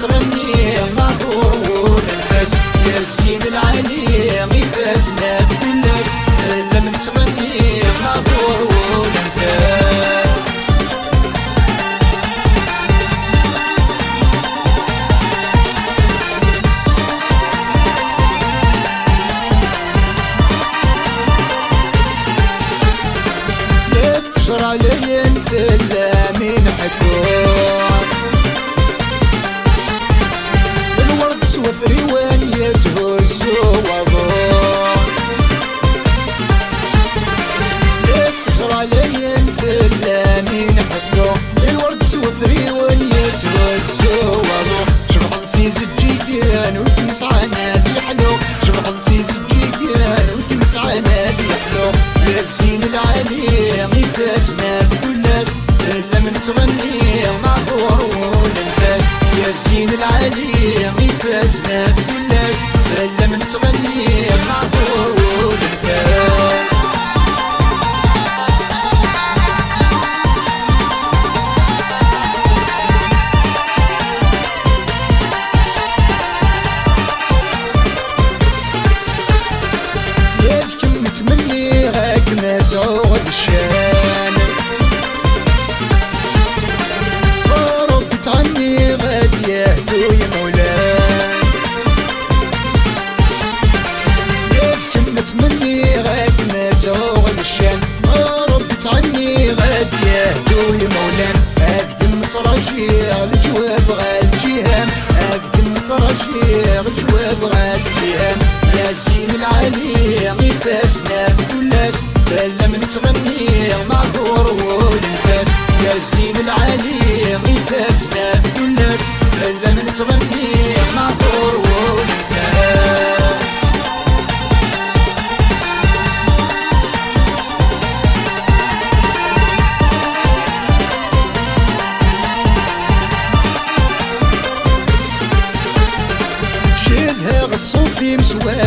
تغني معذور ونفاس يا الزين العالي يفازنا في الناس لما تغني معذور ونفاس يكجر علي الفلا من حكور الورد سوفري وين يتهزو وضوء يكجر علي الفلا من حكور الورد سوفري وين يتهزو وضوء شرح نسيز الجيكان وتمس عنادي حلو شرح نسيز الجيكان وتمس عنادي حلو يا الزين العالي يفازنا في كل ناس لما تغني معذور وننفاس يا الزين العالي يفازنا في كل ناس لما تغني معذور وننفاس يذكم متمني غاك مسعود الشان ربي تعني غادي يهدو يا مولان يذكم متمني غاك مسعود الشان ربي تعني غادي يهدو يا مولان أقدم ترجيع الجواب غالجيهام أقدم ترجيع الجواب غالجيهام يا الزين العالي يفازنا في كل ناس لما تغني معذور وننفاس يا الزين العالي يفازنا في كل ناس لما تغني معذور وننفاس شدها غصو في مسواه